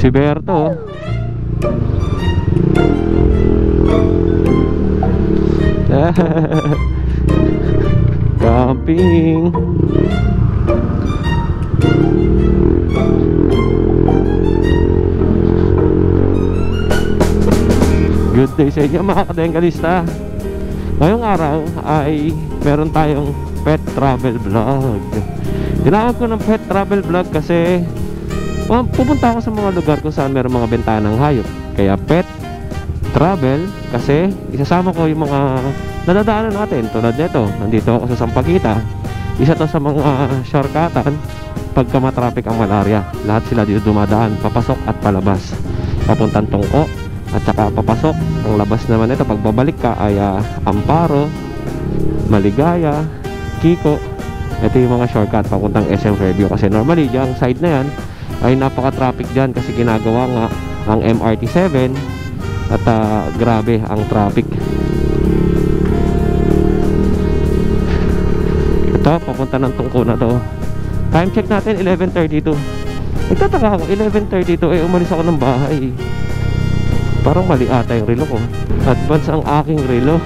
Si Berto. Camping. Good day sa inyo mga kadengalista. Ngayong araw ay meron tayong pet travel vlog. Tinawag ko ng pet travel vlog kasi pupunta ako sa mga lugar kung saan meron mga bentanang hayop. Kaya pet travel kasi isasama ko yung mga nadadaanan natin. Tulad nito, nandito ako sa Sampaguita. Isa to sa mga shortcutan pagka matraffic ang malaria. Lahat sila dito dumadaan, papasok at palabas, papuntang Tungko at saka papasok. Ang labas naman ito pagbabalik ka ay Amparo, Maligaya, Kiko. Ito yung mga shortcut papuntang SM Fairview. Kasi normally yung side na yan ay napaka-traffic dyan kasi ginagawa nga ang MRT7 at grabe ang traffic. Ito papunta ng Tungko na to. Time check natin 11:32. Nagtataka ako 11:32 umalis ako ng bahay. Parang mali ata yung relo ko. Advance ang aking relo.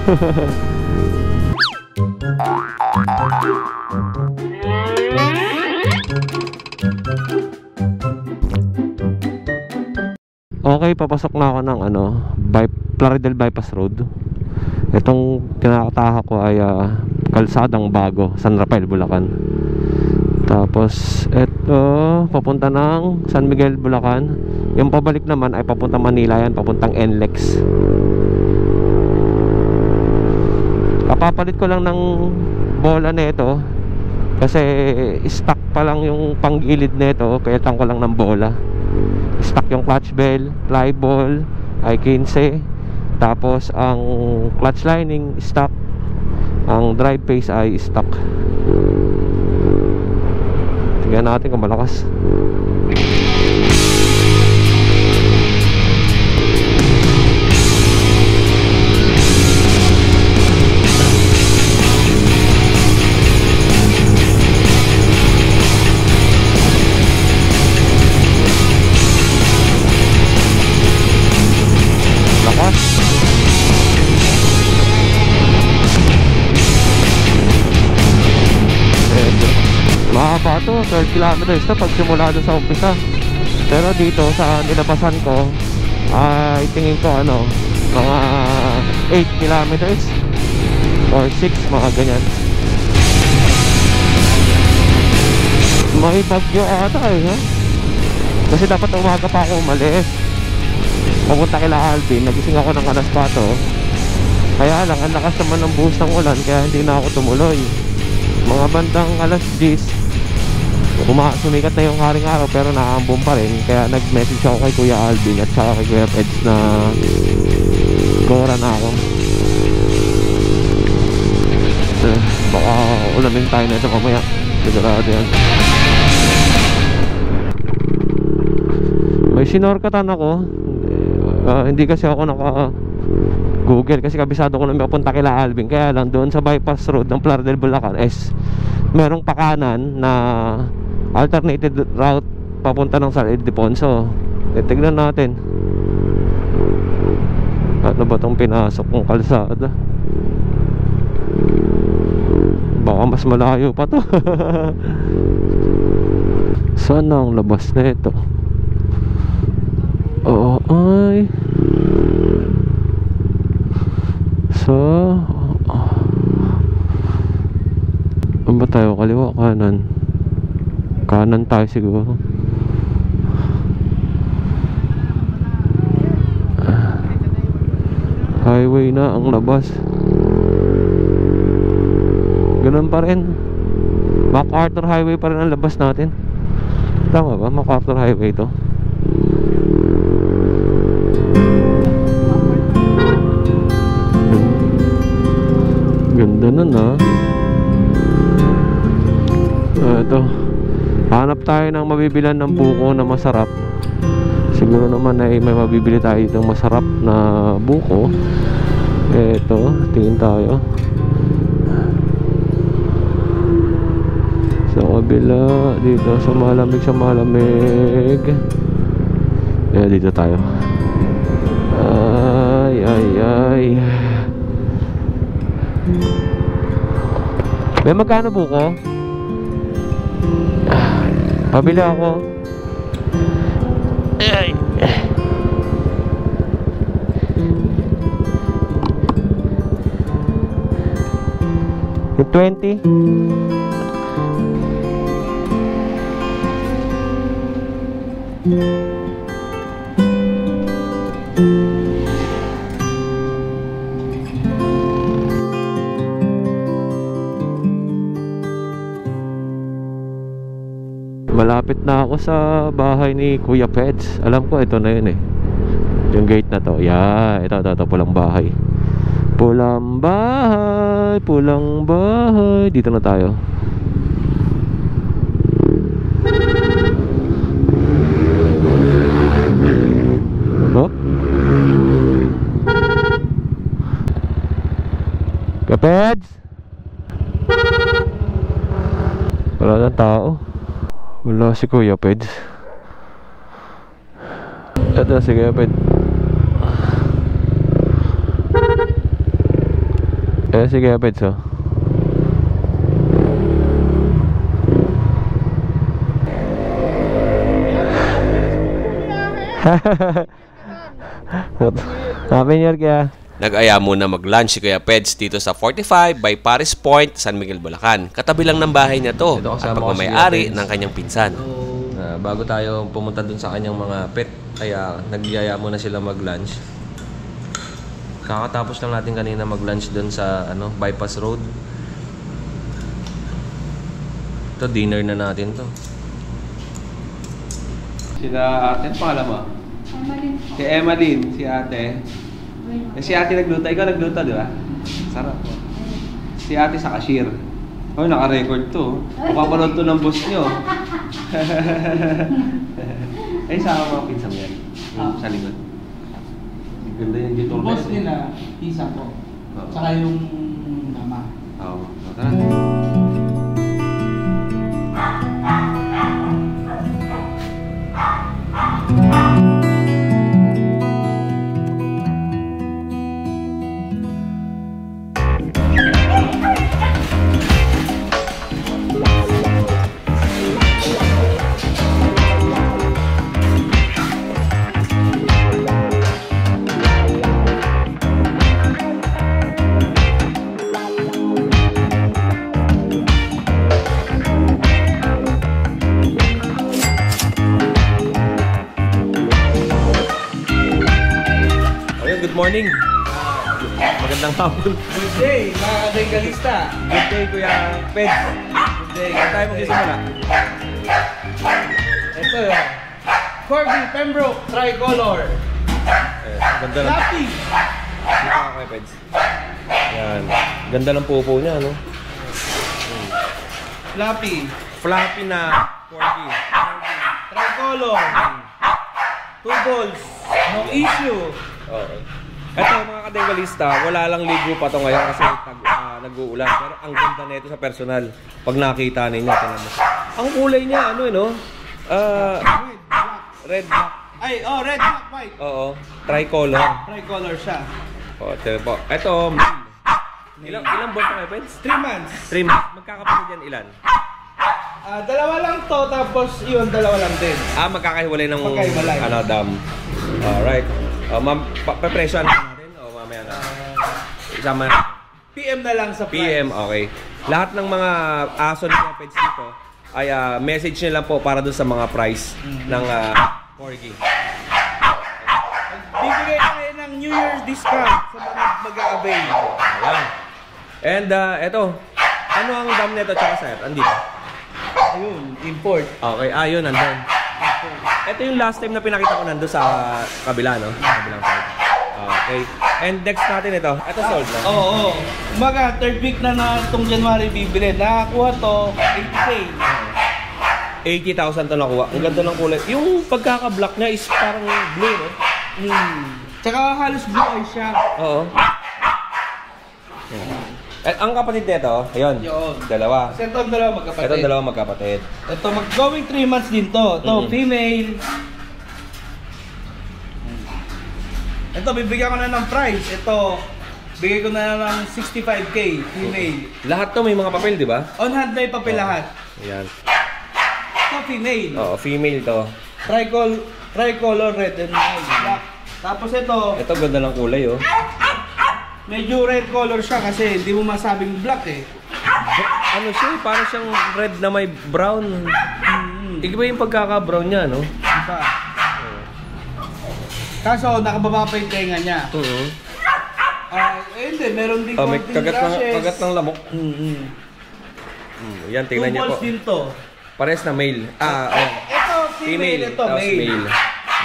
Okay, papasok na ako ng Plaridel Bypass Road. Itong kinakataha ko ay Kalsadang Bago, San Rafael, Bulacan. Tapos ito papunta ng San Miguel, Bulacan. Yung pabalik naman ay papunta Manila yan, papuntang NLEX. Kapapalit ko lang ng bola nito kasi stock pa lang yung panggilid nito, kaya tang ko lang ng bola. Stock yung clutch bell, fly ball ay 15. Tapos ang clutch lining stock, ang drive phase ay stock. Tingnan natin kung malakas. Mahaba to, 12 kilometers to pag simula doon sa umpisa. Pero dito sa nilabasan ko ay tingin ko mga 8 kilometers or 6, mga ganyan. May bagyo ata kasi dapat umaga pa ako umalis papunta kila Alvin. Nagising ako ng alas 4. Kaya lang ang lakas naman ng buhos ng ulan kaya hindi na ako tumuloy. Mga bandang alas 10 sumikat na yung haring araw pero nakaambon pa rin. Kaya nag-message ako kay Kuya Alvin at saka kay Kuya Eds na gora na ako. Baka ulamin tayo na ito mamaya, sigurado yan. May sinorkatan ako. Hindi kasi ako naka-google kasi kabisado ko na may papunta kila Alvin. Kaya lang doon sa bypass road ng Plaridel, Bulacan merong pakanan na alternated route papunta ng San Ildefonso. Tignan natin ano ba itong pinasok kong kalsada. Baka mas malayo pa to. Saan ang labas na ito? Oo ay so ano ba tayo? Kaliwa, kanan? Kanan tayo siguro. Highway na ang labas. Ganun pa rin. MacArthur Highway pa rin ang labas natin. Tama ba? MacArthur Highway to. Ganda nun ito, hanap tayo ng mabibilan ng buko na masarap. Siguro naman ay may mabibili tayo ng masarap na buko. Ito, tingin tayo sa kabila dito sa malamig Dito tayo. Ay. May magkano buko? Pabili ako. Ay. Yung 20. Malapit na ako sa bahay ni Kuya Peds. Alam ko ito na yun eh. Yung gate na to. Yeah, ito pulang bahay. Pulang bahay. Dito na tayo. Oh? Kuya Peds? Wala na tao. Wala si Kuya Peds. Ito si Kuya Peds. Si Kuya Peds oh. Happy New Year kaya. Nag-aya muna mag-lunch si Kuya Peds dito sa 45 by Paris Point, San Miguel, Bulacan. Katabi lang ng bahay niya to at pagmamayari ng kanyang pinsan. Bago tayo pumunta dun sa kanyang mga pet, kaya nagyaya muna sila mag-lunch. Kakatapos lang natin kanina mag-lunch dun sa Bypass Road. Ito, dinner na natin to. Sila ate, pangalan mo? Emmalyn. Si Emmalyn, si ate. Si ate nagluto, ikaw nagluto, di ba? Sarap po. Si ate sa cashier. Oh, naka-record to. Papapanood to ng boss nyo. Sama mga pinsang yan. Sa likod. Ganda yung dito. Boss nila, isa po. Tsaka yung mama. Oo. Tara. Good morning. Magandang hapon. Good day, mga kadenggalista. Good day, Kuya Peds. Good day. Saan tayo magsisimula? Ito yun. Corgi Pembroke Tricolor. Ganda ng... Lapi. Dito ka, Kuya Peds. Yan. Ganda ng pupo niya, no? Lapi. Fluffy na corgi. Tricolor. 2 balls. No issue. Okay. Ito mga kadenggalista, wala lang ligo pa to ngayon kasi nag-uulan. Pero ang ganda nito sa personal. Pag nakita ninyo, tingnan mo. Ang kulay niya, red, black. Ay, red, black, white. Oo, tricolor. Tricolor siya. O, ito po. Ito, ilang buwan pa kayo, Peds? 3 months. 3 months. Magkakapatid yan ilan? Dalawa lang to, tapos yun, dalawa lang din. Magkakahiwalay ng Magkahiwalay. dam. Alright. Ma'am, papresyoan natin o mamaya na? Isama na. PM na lang sa price. PM, okay. Lahat ng mga aso ni Kuya Peds dito ay message nyo lang po para dun sa mga price ng corgi. Bibigay tayo ng New Year's discount sa mga mag-a-avail. Ayan. And eto, ano ang dam nito tsaka sir? Andito? Ayun, import. Okay, yun, nandun. Ito yung last time na pinakita ko nandun sa kabila, no? Kabilang side. Okay. And next natin ito. Ito sold na. Oo. Umaga, third week na itong January bibili. Nakakuha to, 80K. 80,000 to nakuha. Ang ganda ng kulay. Yung pagkaka-black niya is parang blue, no? Tsaka halos blue eye siya. Oo. Ang kapatid nito, ayun. Yun. Dalawa. Kasi itong dalawa magkapatid. Ito dalawa magkapatid. Ito, mag-going 3 months din to. Ito, female. Ito, bibigyan ko na ng price. Ito, bigay ko na ng 65K, female. Lahat to may mga papel, di ba? On hand may papel lahat. Ayan. Ito, female. Oo, female to. Tricolor red and white. Black. Tapos ito, Ito ganda ng kulay, oh. medyo red color siya kasi hindi mo masabing black eh. Ano siya? Parang siyang red na may brown. Iba yung pagkaka-brown niya, no? Diba? Kaso, nakababa pa yung tenga niya. Hindi, meron din May golden kagat ng lamok. Yan, tingnan niyo po. 2 balls din to. Pares na male. Ito, female. Ito, tapos male.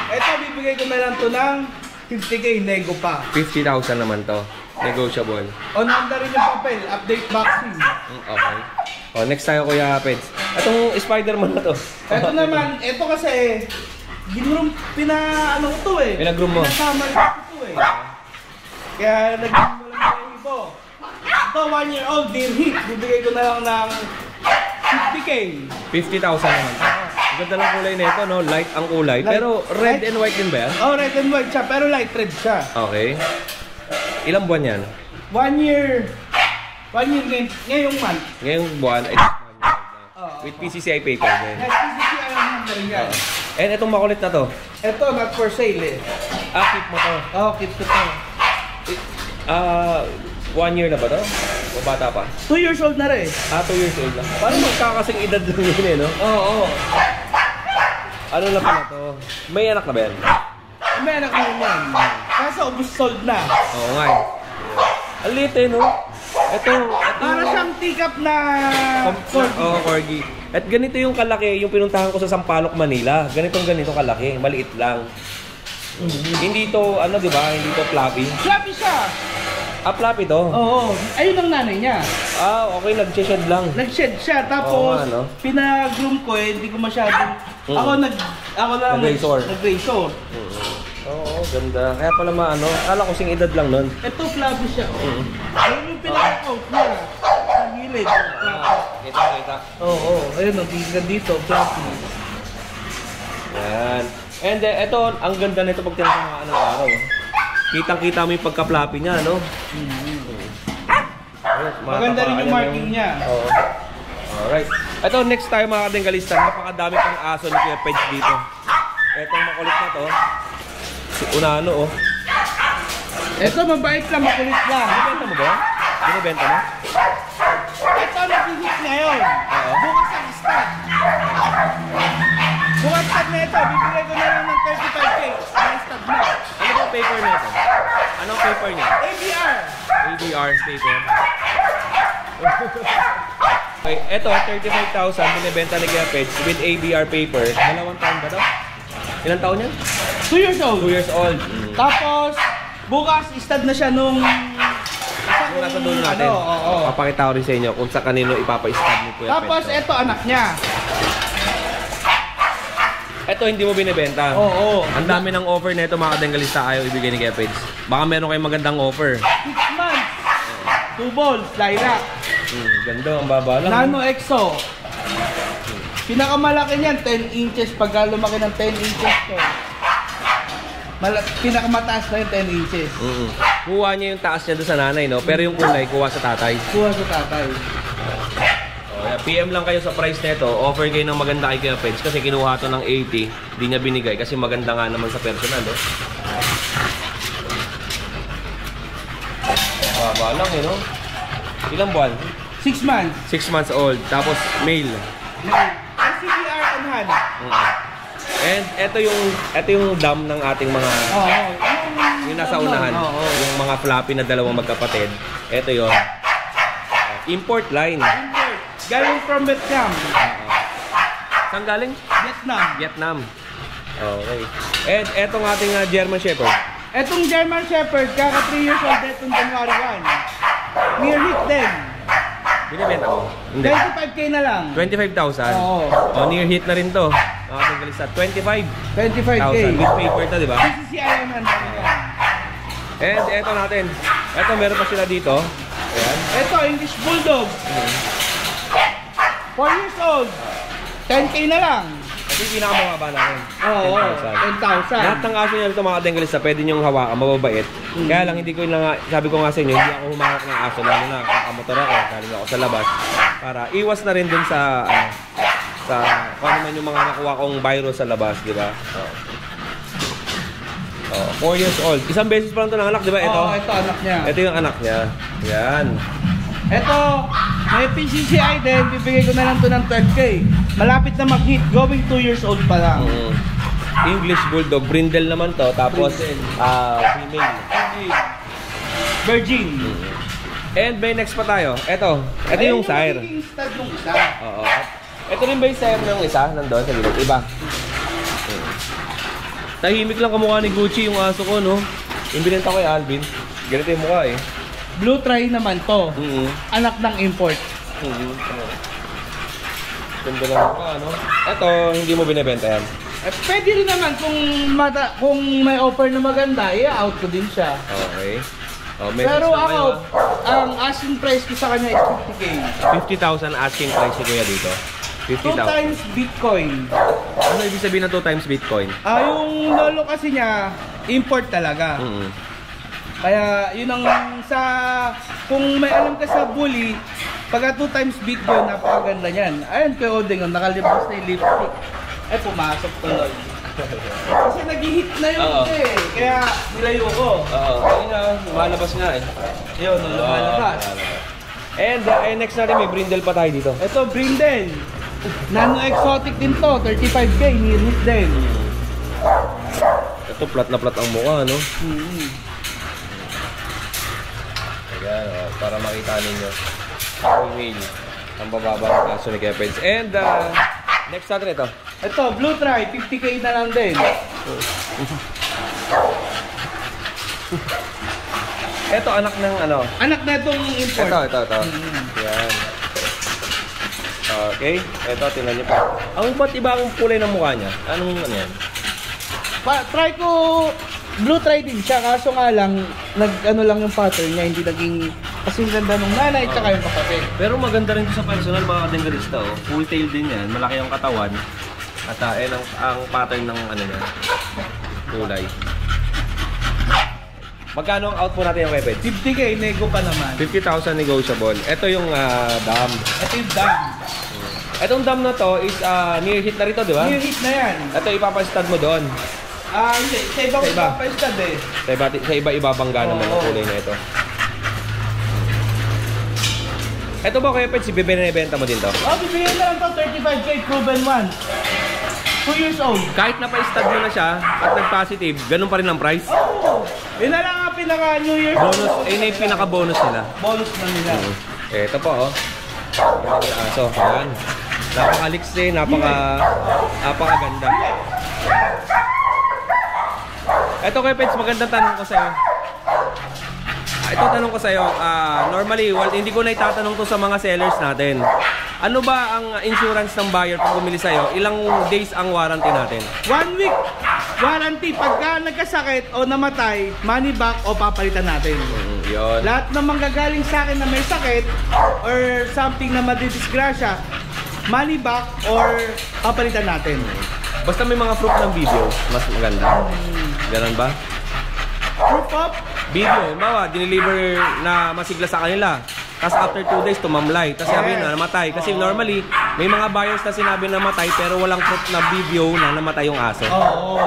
Ito, bibigay ko na lang to ng 50K, nego pa. 50,000 naman to. Negotiable. On handa rin yung papel, update vaccine. Okay. Next tayo, Kuya Peds. Itong Spider-Man na to. Ito naman, ito kasi, ano ko to eh. Pinag-groom mo? Pinasama rin ko to eh. Kaya nag-groom mo lang yung ibo. Ito, 1-year-old, deer heat. Bibigay ko na lang ng 50K. 50,000 naman to. Ganda ng kulay nito, no? Light ang kulay. Light. Pero red and white din ba yan? Oh, red and white siya, pero light red siya. Okay. Ilang buwan yan? 1 year. 1 year ngayong month. Ngayong buwan ay with PCCI paper. Yes, PCCI ang rin yan. And itong makulit na to. Ito, not for sale eh. Keep mo to. Oh, keep ko to. 1 year na ba to? O bata pa? 2 years old na rin. 2 years old na. Parang magkakasing edad lang yun eh, no? Oo. Ano na pala to? May anak na ba yan? May anak na yun yan. Kaso, ubus sold na. Oo nga eh. Ang liit eh, no? Ito Para siyang teacup na corgi. At ganito yung kalaki, yung pinuntahan ko sa Sampaloc, Manila. Ganito kalaki, maliit lang. Hindi to, ano di ba? Hindi to fluffy. Fluffy siya. Fluffy to? Oo. Ayun ang nanay niya. Okay, nag-shed lang. Nag-shed siya. Tapos, Oo nga, no? pinag-groom ko eh. Hindi ko masyadong... Ako lang Nag-razor. Nag-razor. Oo, ganda. Kaya pala kala ko sing edad lang nun. Ito, fluffy siya. Ayun yung pinaka-coat niya. Sa gilid. Kita. Oo. Ayun, tingnan dito. Fluffy. Yan. And ito, ang ganda nito pag tinatama ng araw. Kitang-kita mo yung pagka-floppy niya, no? Maganda rin yung marking niya. Oo. Alright. Ito, next tayo mga kadenggalista. Napakadami pang aso ni Kuya Peds dito. Etong makulit na to. Si Unano, oh. Ito, mabait lang, makulit lang. Binibenta mo ba? Binibenta mo? Ito, nag-hit ngayon. Bukas ang stud. Bukas stud na ito, bibigay ko na lang ng 35K. May stud na. Ano ba paper nito? Anong paper niya? ABR. ABR paper. Okay, ito, 35,000 binibenta ni Kuya Peds with ABR paper. 2 taon ba to? Ilang taon yan? 2 years old. 2 years old. Tapos, bukas, stud na siya nung... Yung nasa doon natin. Papakita ko rin sa inyo kung sa kanino ipapa-stud ni Kuya Peds. Tapos, ito, anak niya. Ito hindi mo binibenta. Oo. Ang dami ng offer nito mga kadenggalista ayaw ibigay ni Kuya Peds. Baka meron kayong magandang offer. 6 months. 2 balls, lilac. Ganda, ang baba lang. Nano EXO. Pinakamalaki niyan, 10 inches. Pagka lumaki ng 10 inches to. Pinakamataas na yung 10 inches. Kuha niya yung taas niya doon sa nanay, no? Pero yung kulay, kuha sa tatay. Kuha sa tatay. PM lang kayo sa price nito. Offer kayo ng maganda kay Kuya Peds kasi kinuha to ng 80. Hindi niya binigay kasi maganda nga naman sa personal, no? Baba lang, eh, no? Ilang buwan? 6 months. 6 months old. Tapos male. CBR on hand. And ito yung dam ng ating mga yung nasa unahan. Yung mga floppy na dalawang magkapatid. Ito yon. Import line. Import. Galing from Vietnam. Saan galing? Vietnam. Okay. And etong ating German Shepherd. Etong German Shepherd, kaka 3 years old itong January 1. Near hit din. Binibenta mo? Hindi. 25K na lang. 25,000? Oo. Near hit na rin to. Ating kalista. 25K. With paper to, di ba? PCCI on hand. And eto natin. Eto, meron pa sila dito. Ayan. Ito, English Bulldog. 4 years old. 10K na lang. Ito yung pinakamababa namin. Oo, 10,000. 10,000. Lahat ng aso nyo ito mga kadengalista, pwede nyong hawakan, mababait. Kaya lang, hindi ko na, sabi ko nga sa inyo, hindi ako humawak ng aso, lalo na kakamotor ako, galing ako sa labas. Para iwas na rin dun sa, kung ano man yung mga nakuha kong virus sa labas, di ba? 4 years old. Isang beses pa lang ito ng anak, di ba? Ito. Ito anak niya. Ito yung anak niya. Yan. Ito, may PCCI din, bibigay ko na lang to ng 12K. Malapit na mag-hit, going 2 years old pa lang. English Bulldog, brindle naman to, tapos female. Virgin. And may next pa tayo. Ito yung sire. Ito yung stud ng isa. Oo. Ito rin ba yung sire ng isa? Nandun sa gilid. Iba. Tahimik lang kamukha ni Gucci yung aso ko, no? Yung binenta ko kay Alvin. Ganito yung mukha eh. Blue Try naman to. Anak ng import. Ganda lang mukha, no? Ito, hindi mo binibenta yan. Pwede rin naman kung may offer na maganda, i-out ko din siya. Okay. Pero ako, ang asking price ko sa kanya is 50K. 50,000 asking price si Kuya dito. 2 50,000. times Bitcoin. Ano ibig sabihin ng 2 times Bitcoin? Yung lolo kasi niya, import talaga. Kaya yun ang kung may alam ka sa bully, pagka 2 times Bitcoin, napakaganda niyan. Ayun kay Oding, nakalibas na yung lipstick. Pumasok tuloy. Kasi nag-hit na yun kaya nilayo ko. Ayun nga, lumalabas nga eh. Yun, lumalabas. And next natin may brindle pa tayo dito. Ito, brindle. Nano exotic din to, 35K, nirhit din. Ito, plat na plat ang mukha, no? Ayan, para makita ninyo. Female. Ang bababa ng kaso ni Kepens. And next natin ito. Ito, Blue Try, 50K na lang din. Ito, anak ng ano? Anak na itong import. Ito. Yan. Okay. Ito, tingnan nyo pa. Ang ba't iba ang kulay ng mukha niya? Anong ano yan? Try ko, Blue Try din siya. Kaso nga lang, nag-ano lang yung pattern niya. Hindi naging kasing ganda nung nanay tsaka yung kapatid. Pero maganda rin ito sa personal mga kadengalista. Full tail din yan. Malaki ang katawan. At ang pattern ng ano niya. Kulay. Magkano ang out po natin yung Kepens? 50K, nego pa naman. 50,000 negotiable. Ito yung dam. Ito yung dam. Itong dam na to is near hit na rito, di ba? Near hit na yan. Ito ipapastad mo doon. Hindi. Sa iba ko papastad eh. Sa iba ibabangga naman ang kulay na ito. Ito ba Kuya Pets, ibibenta mo din to? Bibigyan na lang to 35K, proven one. 2 years old. Kahit napa-stud mo na siya at nag-positive, ganun pa rin ang price? Yun na lang ang pinaka New Year's Bonus, yun yung pinaka-bonus nila. bonus na nila. Ito po, oh. Yan yung aso. Ayan. Napaka-liksi, napakaganda. Ito Kuya Pets, magandang tanong ko sa'yo. Ito tanong ko sa'yo, normally, hindi ko na itatanong to sa mga sellers natin. Ano ba ang insurance ng buyer kung bumili sa'yo? Ilang days ang warranty natin? 1 week warranty. Pagka nagkasakit o namatay, money back o papalitan natin. Yun. Lahat ng manggagaling sa akin na may sakit or something na madidisgrasya, money back or papalitan natin. Basta may mga proof ng video, mas maganda. Ganun ba? Proof of Video, bawa, dineliver na masigla sa kanila. Tapos after 2 days, tumamlay. Tapos sabi na namatay. Kasi normally, may mga buyers na sinabi na namatay pero walang proof na video na namatay yung aso. Oo.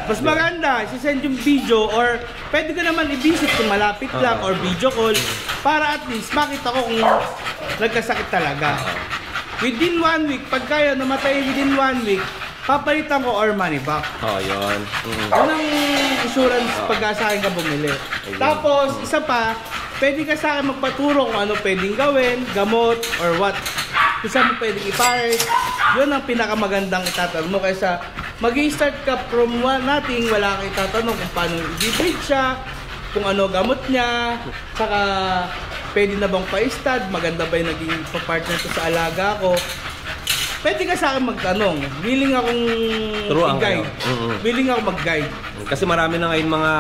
Mas maganda, isisend yung video or pwede ka naman i-visit kung malapit lang or video call para at least makita ko kung nagkasakit talaga. Within 1 week, pag kaya namatay within 1 week, papalitan ko or money back. Yun. Yun ang insurance pagka sa akin ka bumili. Tapos, isa pa, pwede ka sa akin magpaturo kung ano pwedeng gawin, gamot, or what. Kung saan mo pwedeng i-pirate. Yun ang pinakamagandang itatanong mo. Kaysa mag-i-start ka from nothing, wala kang itatanong kung paano i-breed siya, kung ano gamot niya, saka pwede na bang pa-stud, maganda ba yung naging partner ko sa alaga ko. Pwede ka sa akin magtanong. Willing akong i-guide. Willing ako mag-guide. Kasi marami na ngayon mga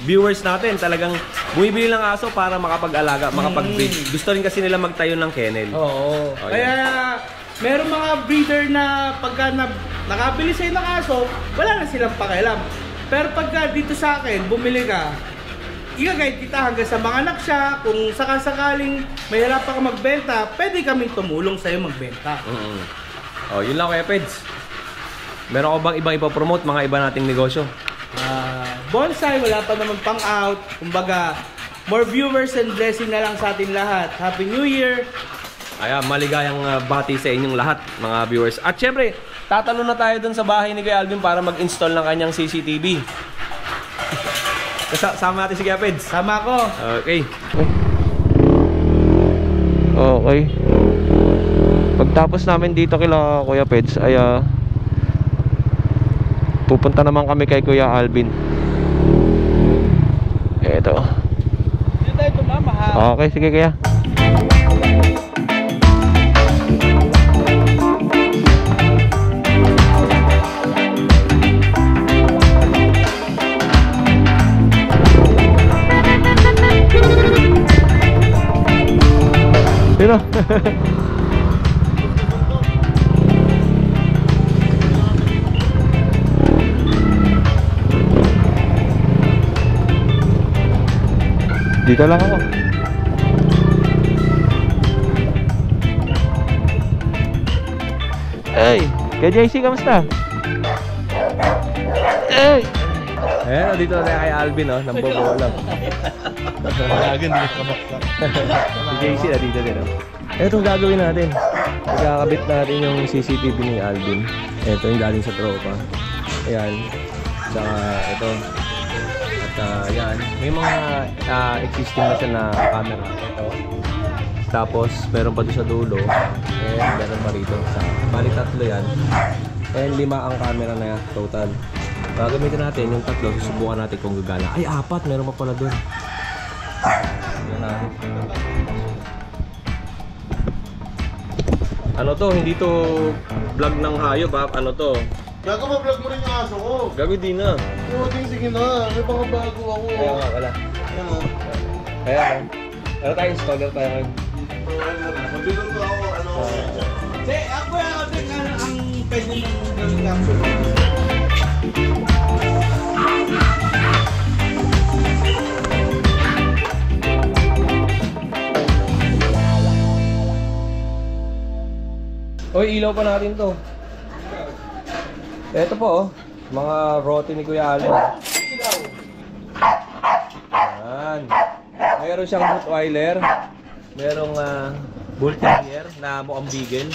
viewers natin talagang bumibili ng aso para makapag-alaga, makapag-breed. Gusto rin kasi nila magtayo ng kennel. Oo. Kaya meron mga breeder na pagka nakabili sa'yo ng aso, wala na silang pakialam. Pero pagka dito sa akin, bumili ka, i-guide kita hanggang sa mga anak siya. Kung sakasakaling mahirapan ka magbenta, pwede kaming tumulong sa'yo magbenta. Oh, yun lang Kuya Peds. Meron ko bang ibang ipapromote mga iba nating negosyo? Bonsai, wala pa naman pang out. Kumbaga, more viewers and blessing na lang sa atin lahat. Happy New Year! Ayan, maligayang bati sa inyong lahat, mga viewers. At syempre, tatalo na tayo dun sa bahay ni Kuya Alvin para mag-install ng kanyang CCTV. Sama natin si Kuya Peds. Sama ko! Okay. Okay. Pagtapos namin dito kila Kuya Peds ay pupunta naman kami kay Kuya Alvin. Eto. Dito tayo tumama ha. Okay, sige Kuya. Sino? Dito lang ako. Hey, kay JC kamusta? Hey. Ayan, dito na tayo kay Alvin, oh, nambobolang. Lagan din ka Si JC na dito din, oh. Etong gagawin natin. Magkakabit natin yung CCTV ni Alvin. Ito yung galing sa tropa. Ayan. Saka ito. At yan. May mga existing na siya na camera. Ito. Tapos meron pa doon sa dulo. And meron pa rito. Bali tatlo yan. And 5 ang camera na yan, total. Gagamitin natin yung tatlo. Susubukan natin kung gagana. Ay, 4. Meron pa pala doon. Yan na. Ano to? Hindi to vlog ng hayop ha? Ano to? Gago, ma-vlog mo rin yung aso ko. Gago di na. Oo, sige na. May mga bago ako. Kaya nga wala. Ayan o. Kaya nga. Ano tayo? Installer tayo ngayon. Mabilog ko ako, ano. Ako ang pwede nang gawin capture. Oy, ilaw pa natin to. Ito po oh, mga roti ni Kuya Alvin. Yan. Meron siyang Rottweiler. Merong Bull Terrier na mukhang beagle.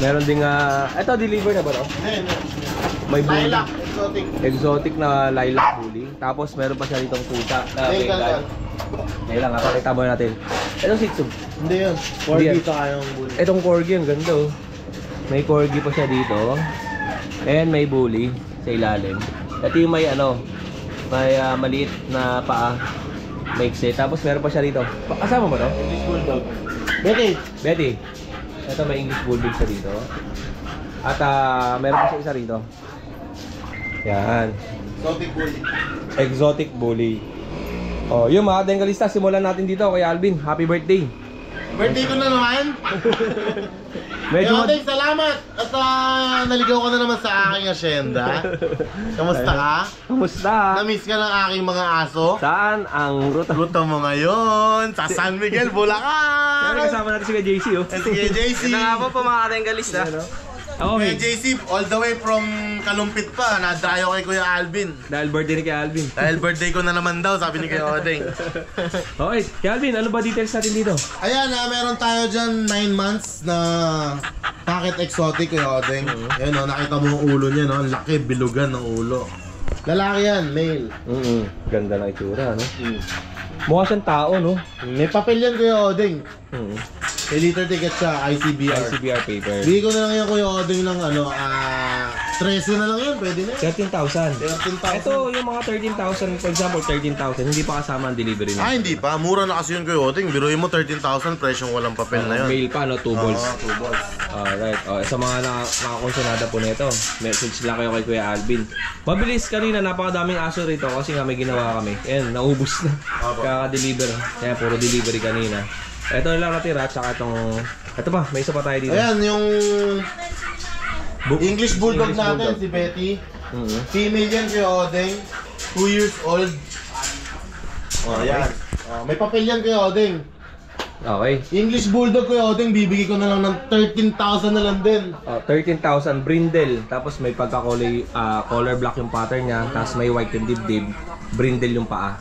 Meron ding ito deliver na ba no? May bully. Lilac, exotic. Exotic na lilac bully. Tapos meron pa siya ditong pusa na Bengal. Ngayon lang, pakita mo natin. Itong Shih Tzu. Hindi yun. Corgi sa kayong bully. Itong corgi, ang ganda oh. May corgi pa siya dito. And may bully sa ilalim. Ito yung may may maliit na paa. Maiksi. Tapos meron pa siya dito. Kasama mo to? English Bulldog. Betty! Betty. Ito may English Bulldog siya dito. At meron pa siya isa rito. Yan. Exotic bully. Exotic bully. Oh, yung mga dengalista, simulan natin dito kay Alvin. Happy birthday. Birthday ko na naman. Medyo Kaya salamat. At naligaw ka na naman sa aking asyenda. Kamusta ka? Kamusta? Na-miss ka ng aking mga aso? Saan ang ruta? Ruta mo ngayon sa San Miguel, Bulacan. Kaya kasama natin si JC oh. Sige, JC. Ito nga po mga dengalista. Okay. JC, all the way from Kalumpit pa, nadayo kay Kuya Alvin. Dahil birthday ni kay Alvin. Dahil birthday ko na naman daw, sabi ni Kuya Odeng. Okay, kay Alvin, ano ba details natin dito? Ayan, meron tayo dyan 9 months na packet exotic, Kuya Odeng. Ayan o, nakita mo yung ulo niya, no? Ang laki, bilugan ng ulo. Lalaki yan, male. Ganda ng itsura, no? Mukha siyang tao, no? May papel yan, Kuya Odeng. May liter ticket siya, ICBR. ICBR paper. Bigay ko na lang yan, Kuya Odeng, ng 13 na lang yun, pwede na yun. 13,000. 13,000. Ito, yung mga 13,000, for example, 13,000, hindi pa kasama ang delivery na. Hindi pa, mura na kasi yun, Kuya Odeng. Biruin mo 13,000, presyong walang papel na yun. Mail pa, no? 2 balls. Oo, 2 balls. Alright. Sa mga nakakonsonada po nito, message lang kayo kay Kuya Alvin. Mabilis kanina, napakadaming aso rito kasi nga may ginawa kami. Ayan, naubos na. Kaka-deliver. Kaya puro delivery kanina. Ito na lang natira, tsaka itong... Ito pa, may isa pa tayo dito. Ayan, yung English Bulldog natin, si Betty. Female yan, Kuya Odeng. 2 years old. Oh, yan. Oh, may papel yan, Kuya Odeng. Okay. English Bulldog, Kuya Odeng, bibigay ko na lang ng 13,000 na lang din. 13,000 brindle. Tapos may pagka-color color black yung pattern niya. Tapos may white yung dibdib. Brindle yung paa.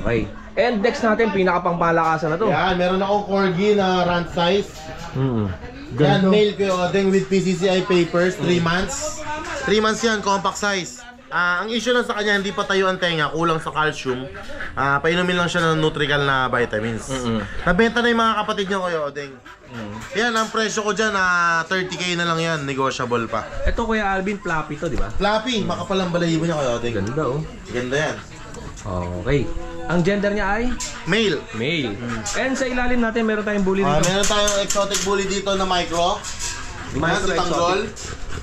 Okay. And next natin, pinaka-pangmalakasan na to. Yan, meron akong corgi na rant size. Yan, male, Kuya Odeng, with PCCI papers, 3 months. 3 months yan, compact size. Ang issue lang sa kanya, hindi pa tayo ang tenga, kulang sa calcium. Painumin lang siya ng Nutrical na vitamins. Nabenta na yung mga kapatid niya, Kuya Odeng. Yan, ang presyo ko dyan, 30k na lang yan, negotiable pa. Ito, Kuya Alvin, floppy to, di ba? Flappy, makapal ang balahibo niya, Kuya Odeng. Ganda, oh. Ganda yan. Okay. Ang gender niya ay? Male. Male. And sa ilalim natin, meron tayong bully dito. Meron tayong exotic bully dito na micro. Yan, si Tanggol.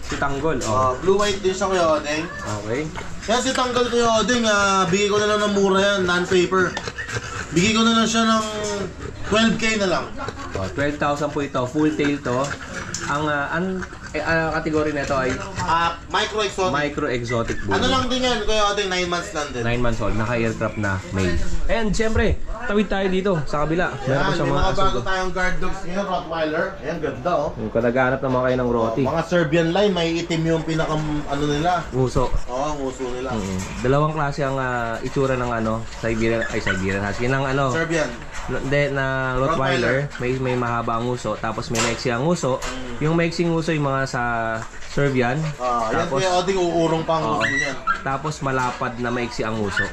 Si Tanggol, Blue-white din siya, Kuya Odeng. Okay. Yan si Tanggol, Kuya Odeng, bigay ko na lang ng mura yan, non-paper. Bigay ko na lang siya ng 12k na lang. 12,000 po ito, full tail to. Ang kategory nito ay Micro exotic. micro exotic bully. Ano lang din yan, Kuya Odeng, 9 months lang din. 9 months old, naka-aircraft na male. And syempre, tawid tayo dito sa kabila. Meron pa Yan, siyang may mga mga bago aso. tayong guard dogs ngayon, Rottweiler. Ayan, ganda oh. Yung naghahanap naman kayo ng roti. Mga Serbian line, may itim yung pinaka, ano nila. Uso. Oo, ang uso nila. Dalawang klase ang itsura ng Siberian Husky. Ng Serbian. Na Rottweiler, may mahaba ang uso, tapos may maiksi ang uso. Yung maiksing uso yung mga sa Serbian. Yan, Kuya Odeng, uurong pa ang uso niyan. Tapos malapad na maiksi ang uso.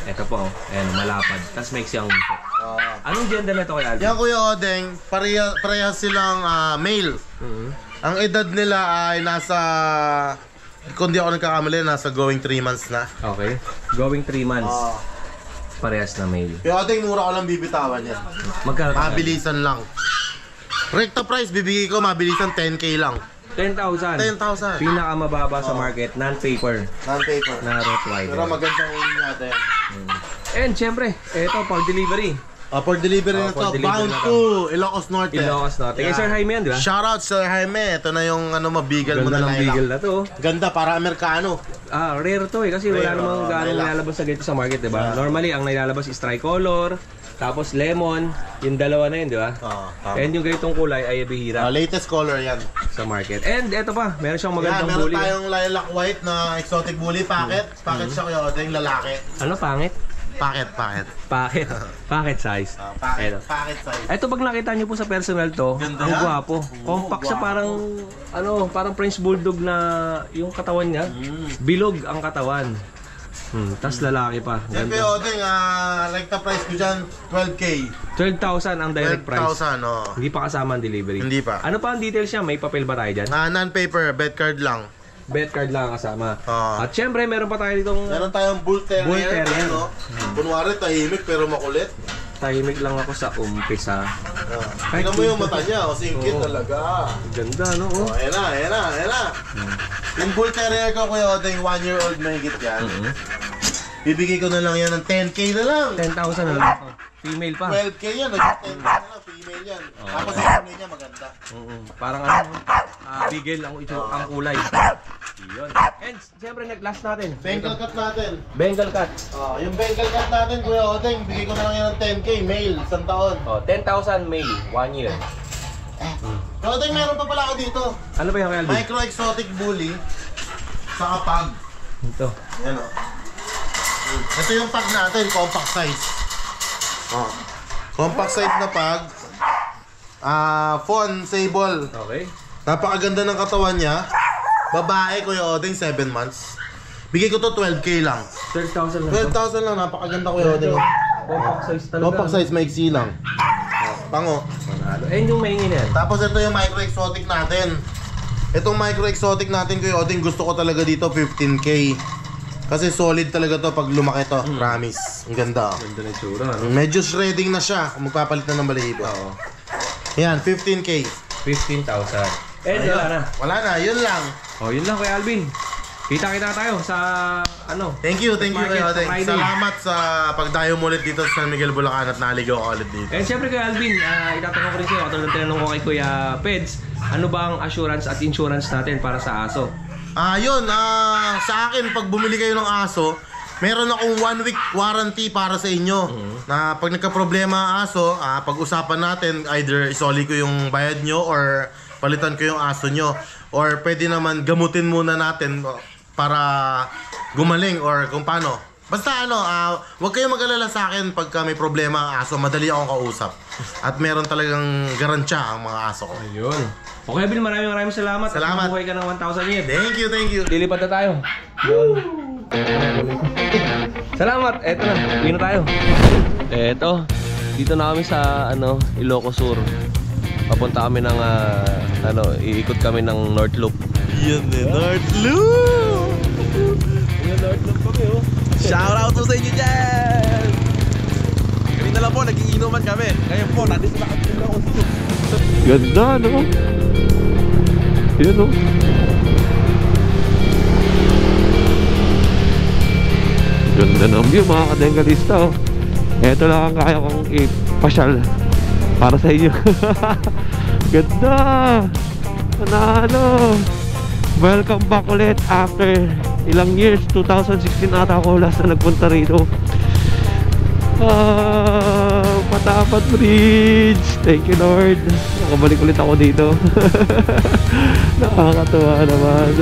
Ito po, ayan, malapad. Tapos maiksi ang uso. Anong gender na ito, Kuya Alvin? Yan, Kuya Odeng, parehas silang male. Ang edad nila ay nasa, kung di ako nagkakamali, nasa going 3 months na. Okay. Going 3 months. Parehas na male. Kuya Odeng, mura ko lang bibitawan yan. Magkano? Mabilisan lang. Rekta price, bibigay ko, mabilisan 10k lang. 10,000. 10,000. Pinakamababa sa market, non-paper Non-paper. na Rottweiler. Pero magandang uli natin. And syempre, ito pag delivery. For delivery na for to, delivery bound na to. to Ilocos Norte. Ilocos Norte. Kay Sir Jaime yan, di ba? Shoutout Sir Jaime. Ito na yung mabigal mo Ganda na ng bigel na to. Ganda, para Amerikano. Rare to eh, kasi wala Rare, namang gano'ng lilac. nilalabas sa ganito sa market, di ba? Normally, ang nilalabas is tricolor, tapos lemon, yung dalawa na yun, di ba? And yung ganitong kulay ay bihira Latest color yan. sa market. And eto pa, meron siyang Yan, magandang meron bully. tayong lilac white na exotic bully packet. Packet siya, Kuya Odeng, lalaki. Ano, pangit? Packet. Packet size. Packet, Eto. packet size. Ito pag nakita niyo po sa personal to, Ganda ang yan. gwapo. Compact siya, parang French Bulldog na yung katawan niya. Bilog ang katawan. Tas lalaki pa. Yan, Kuya Ganda. Odeng, rekta price ko dyan, 12k. 12,000 ang direct price. 12,000, oh. Hindi pa kasama ang delivery. Hindi pa. Ano pa ang details niya? May papel ba tayo dyan? Non-paper, bet card lang. Bet card lang kasama. Ah. At syempre, meron pa tayo ditong Meron tayong Bull Terrier. Bull Terrier. Ano? Kunwari, tahimik pero makulit. tahimik lang ako sa umpisa. Tingnan mo yung mata niya, o singkit talaga. Ganda, no? Oh, ayan na. Yung Bull Terrier ko, Kuya Odeng, 1-year-old mahigit yan. Bibigay ko na lang yan ng 10k na lang. 10,000 na lang. Female pa. 12k yan, nag-10k na lang, female yan. Tapos yung kulay niya maganda. Parang bigel ang kulay. Yun. And siyempre last natin. Bengal cut natin. Bengal cut. Yung Bengal cut natin, Kuya Odeng, bigay ko na lang yan ng 10k, male, 1 taon. 10,000 male, 1 year. Kuya Odeng, meron pa pala ako dito. Ano ba yung Alvin? Micro exotic bully sa pag. Ito. Yan o. Ito yung pag natin, compact size. Compact size na pag. Fawn sable. Okay. Napakaganda ng katawan niya. Babae, Kuya Odeng, 7 months. Bigay ko to 12k lang. 12,000 lang. 12,000 lang, napakaganda, Kuya Odeng. Compact size talaga. Compact size, maiksi lang. Pango. And yung maingin yan. Tapos ito yung micro exotic natin. Itong micro exotic natin, Kuya Odeng, gusto ko talaga dito 15k. Kasi solid talaga to pag lumaki to, promise. Ang ganda. Ganda na tsura. Medyo shredding na siya kung magpapalit na ng balahibo. Oo. Yan, 15k. 15,000. And Ayun. wala na. Wala na, yun lang. Yun lang Kuya Alvin. Kita-kita tayo sa Thank you, Kuya Odeng. Friday. Salamat sa pagdayo mo ulit dito sa San Miguel, Bulacan at naligaw ka ulit dito. And syempre Kuya Alvin, itatanong ko rin sa'yo, katulad ng tinanong ko kay Kuya Peds, Ano ba ang assurance at insurance natin para sa aso? Yun, sa akin, pag bumili kayo ng aso, meron akong 1 week warranty para sa inyo. Na pag nagka-problema ang aso, pag-usapan natin, either isoli ko yung bayad nyo or palitan ko yung aso nyo. Or pwede naman gamutin muna natin para gumaling or kung paano. Basta huwag kayong mag-alala sa akin pagka may problema ang aso, madali akong kausap. At meron talagang garansya ang mga aso ko. Ayun. Okay, Bill, maraming salamat. Salamat. At mabuhay ka ng 1,000 years. Thank you, thank you. Lilipad na tayo. Salamat. Eto na. Uwi na tayo. Eto. Dito na kami sa Ilocos Sur. Papunta kami ng iikot kami ng North Loop. Yan eh, North Loop! Yung North Loop kami, oh. Shout out to sa inyo dyan! Kanina lang po, nagiinuman kami. Ngayon po, nandito na kami na ako. Ganda, no? Yun, no? Ganda ng view, mga kadengalista, oh. Ito lang ang kaya kong ipasyal para sa inyo. Ganda! Panalo! Welcome back ulit after ilang years. 2016 ata ako last na nagpunta rito. Patapat Bridge. Thank you, Lord. Nakabalik ulit ako dito. Nakakatuwa naman.